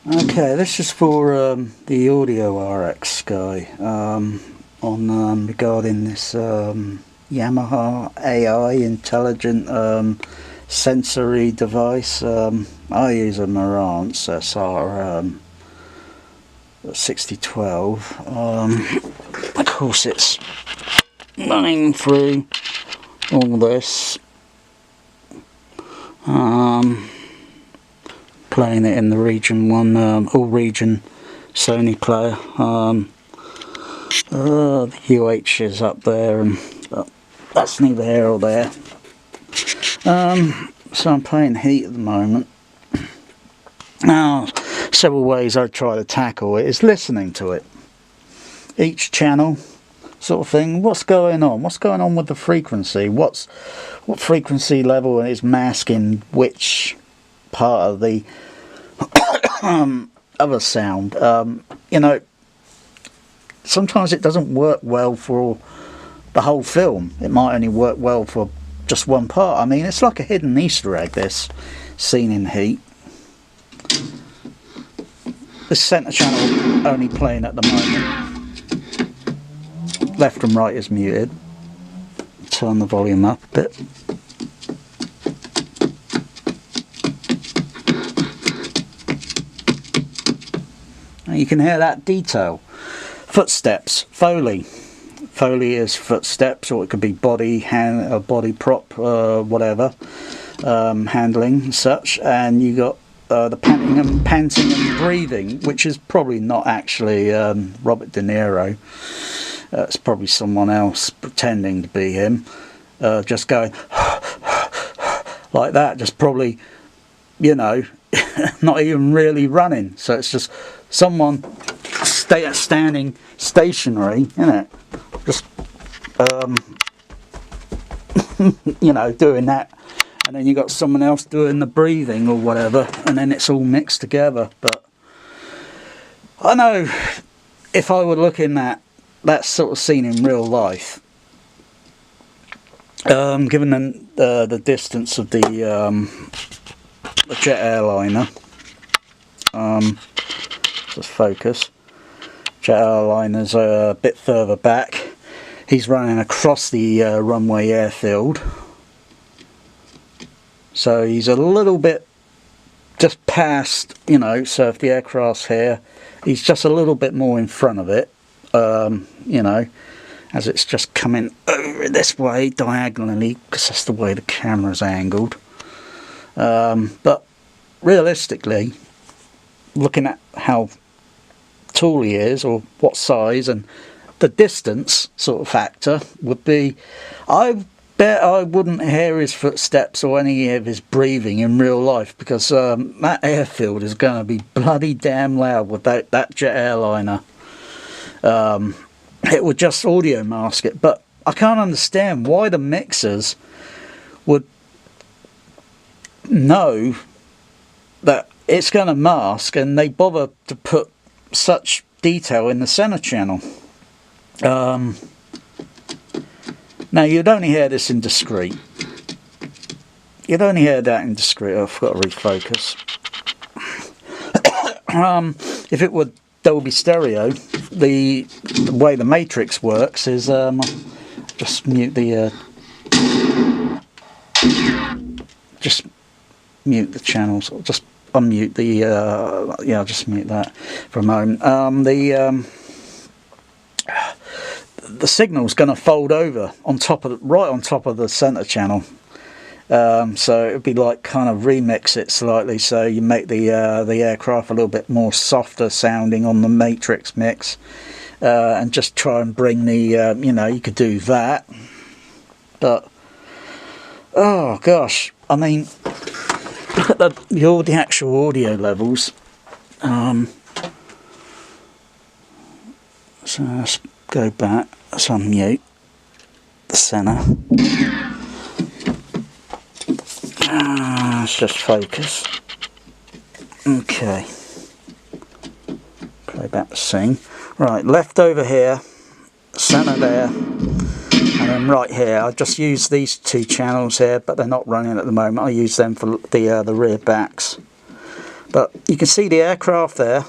Okay, this is for the Audio RX guy on regarding this Yamaha AI intelligent sensory device. I use a Marantz SR 6012. Of course, it's running through all this. Playing it in the Region 1, all region Sony player. The UH is up there, and that's neither here or there. So I'm playing Heat at the moment. Now, several ways I try to tackle it is listening to it. Each channel, sort of thing. What's going on? What's going on with the frequency? What frequency level is masking which part of the other sound? You know, sometimes it doesn't work well for the whole film. It might only work well for just one part. I mean, it's like a hidden Easter egg, this scene in Heat. The centre channel only playing at the moment. Left and right is muted. Turn the volume up a bit. Now you can hear that detail. Footsteps, Foley. Foley is footsteps, or it could be body, body prop, whatever, handling and such. And you got the panting and breathing, which is probably not actually Robert De Niro. It's probably someone else pretending to be him, just going like that, just probably, you know, not even really running. So it's just someone standing stationary, isn't it? Just you know, doing that, and then you got someone else doing the breathing or whatever, and then it's all mixed together. But I know if I were looking at that sort of scene in real life, given the distance of the jet airliner, just focus. Jet airliner's a bit further back. He's running across the runway airfield, so he's a little bit just past, you know, so if the aircraft's here, he's just a little bit more in front of it, you know, as it's just coming over this way diagonally, because that's the way the camera's angled. But realistically, looking at how tall he is, or what size, and the distance sort of factor would be, I bet I wouldn't hear his footsteps or any of his breathing in real life, because that airfield is going to be bloody damn loud without that jet airliner. It would just audio mask it, but I can't understand why the mixers would know that it's going to mask, and they bother to put such detail in the center channel. Now you'd only hear this in discrete. You'd only hear that in discrete. Oh, I've got to refocus. If it were Dolby Stereo, the way the matrix works is just mute the channels, or just unmute the yeah, I'll just mute that for a moment. The signal's going to fold over on top of right on top of the center channel, so it would be like kind of remix it slightly, so you make the aircraft a little bit more softer sounding on the matrix mix, and just try and bring the you know, you could do that, but oh gosh, I mean, look at the actual audio levels. So let's go back. Let's unmute the center. Let's just focus. Okay. Play back the scene. Right, left over here, center there, and then right here. I just use these two channels here, but they're not running at the moment. I use them for the rear backs. But you can see the aircraft there,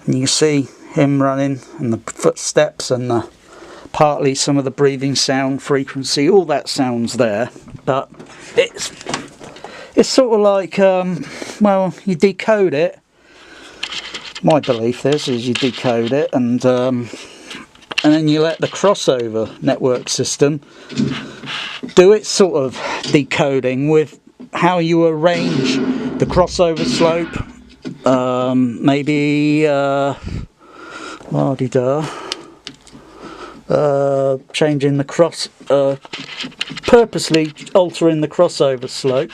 and you can see him running and the footsteps and partly some of the breathing sound frequency, all that sounds there. But it's sort of like, well, you decode it. My belief is you decode it, and then you let the crossover network system do its sort of decoding with how you arrange the crossover slope, maybe changing the purposely altering the crossover slope,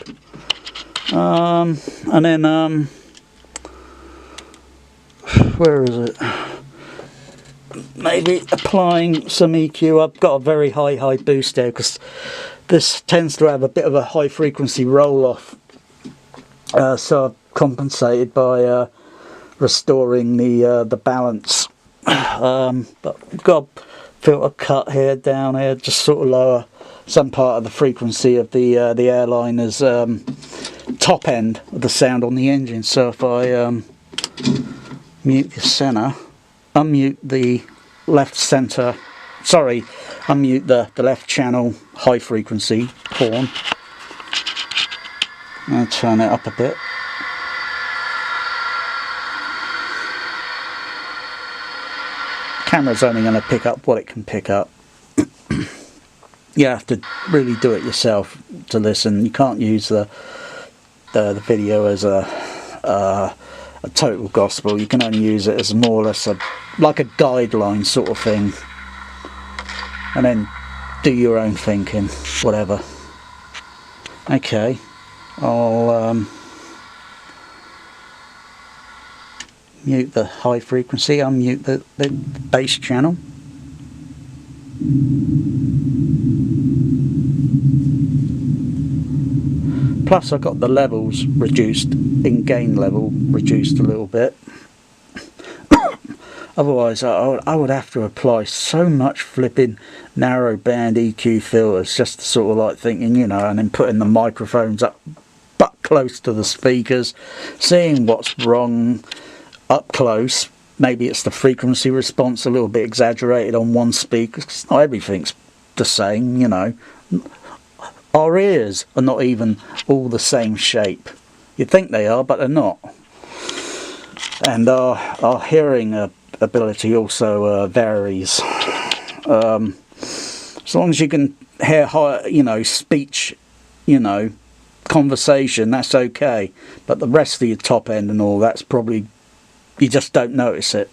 and then where is it? Maybe applying some EQ. I've got a very high boost there because this tends to have a bit of a high frequency roll off, so I've compensated by restoring the balance. But we've got a filter cut here, down here, just sort of lower some part of the frequency of the airliner's top end of the sound on the engine. So if I mute the center, unmute the left center, sorry, unmute the left channel high frequency horn, and turn it up a bit. Camera's only going to pick up what it can pick up. You have to really do it yourself to listen. You can't use the video as a total gospel. You can only use it as more or less like a guideline sort of thing, and then do your own thinking, whatever. Okay, I'll mute the high frequency, unmute the bass channel. Plus I've got the levels reduced, in gain level reduced a little bit. Otherwise I would have to apply so much flipping narrow band EQ filters just to sort of like thinking, you know, and then putting the microphones up but close to the speakers, seeing what's wrong up close. Maybe it's the frequency response a little bit exaggerated on one speaker. Not everything's the same, you know. Our ears are not even all the same shape. You'd think they are, but they're not. And our hearing ability also varies. As long as you can hear high, you know, speech, you know, conversation, that's okay. But the rest of your top end and all, that's probably, you just don't notice it,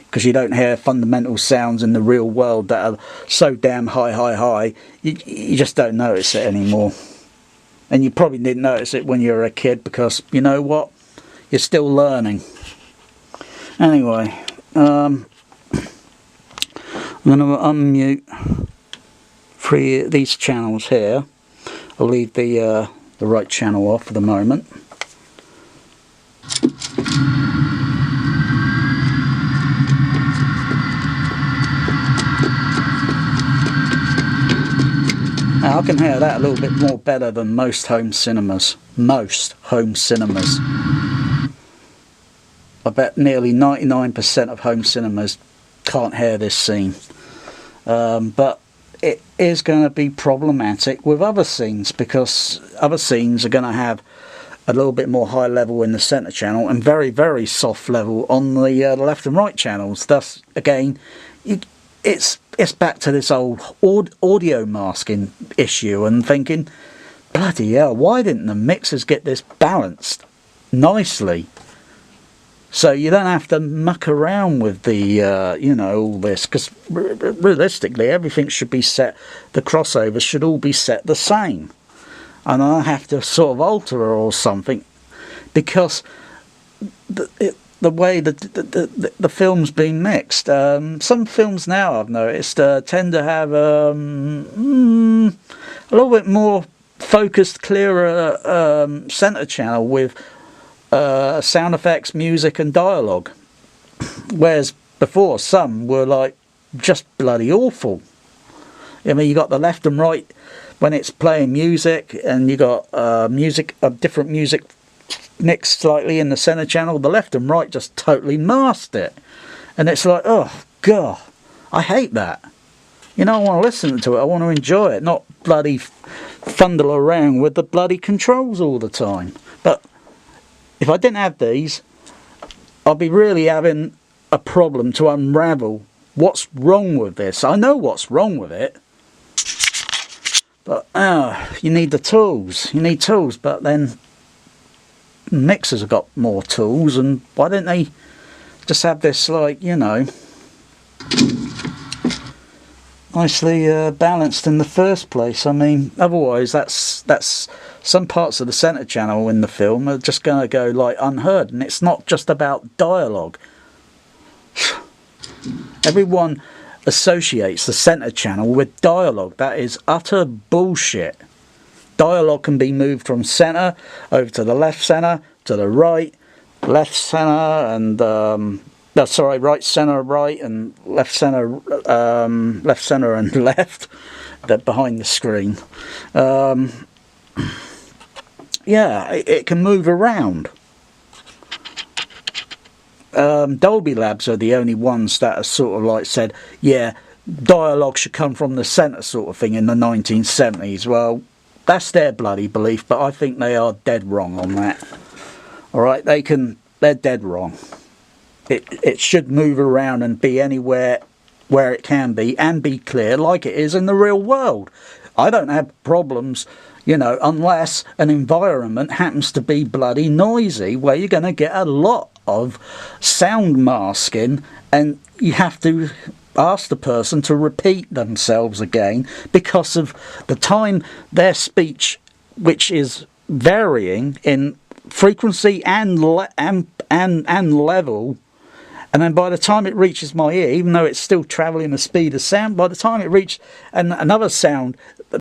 because you don't hear fundamental sounds in the real world that are so damn high. You just don't notice it anymore. And you probably didn't notice it when you were a kid, because you know what, you're still learning. Anyway, I'm going to unmute these channels here. I'll leave the right channel off for the moment. Now I can hear that a little bit more better than most home cinemas. Most home cinemas. I bet nearly 99% of home cinemas can't hear this scene. But it is going to be problematic with other scenes, because other scenes are going to have a little bit more high level in the center channel and very soft level on the left and right channels. Thus, again, it's back to this old audio masking issue, and thinking, bloody hell, why didn't the mixers get this balanced nicely, so you don't have to muck around with the you know, all this, because realistically everything should be set, the crossovers should all be set the same, and I have to sort of alter or something, because the way the film's been mixed. Some films now, I've noticed, tend to have a little bit more focused, clearer center channel with sound effects, music and dialogue, whereas before some were like just bloody awful. I mean, you got the left and right when it's playing music and you got different music mixed slightly in the center channel, the left and right just totally masked it. And it's like, oh god, I hate that. You know, I want to listen to it, I want to enjoy it, not bloody fundle around with the bloody controls all the time. But if I didn't have these, I'd be really having a problem to unravel what's wrong with this. I know what's wrong with it, but you need the tools. You need tools, but then mixers have got more tools, and why didn't they just have this, like, you know, nicely balanced in the first place? I mean, otherwise that's some parts of the center channel in the film are just going to go like unheard, and it's not just about dialogue. Everyone associates the center channel with dialogue. That is utter bullshit. Dialogue can be moved from center over to the left center, to the right, left center, and sorry, right center, right, and left center, left center, and left. They're behind the screen. Yeah, it can move around. Dolby Labs are the only ones that are sort of like said, yeah, dialogue should come from the centre sort of thing in the 1970s. Well, that's their bloody belief, but I think they are dead wrong on that. Alright, they're dead wrong. It should move around and be anywhere where it can be, and be clear like it is in the real world. I don't have problems, you know, unless an environment happens to be bloody noisy, where you're going to get a lot of sound masking, and you have to ask the person to repeat themselves again because of the time their speech, which is varying in frequency and level. And then by the time it reaches my ear, even though it's still travelling the speed of sound, by the time it reaches another sound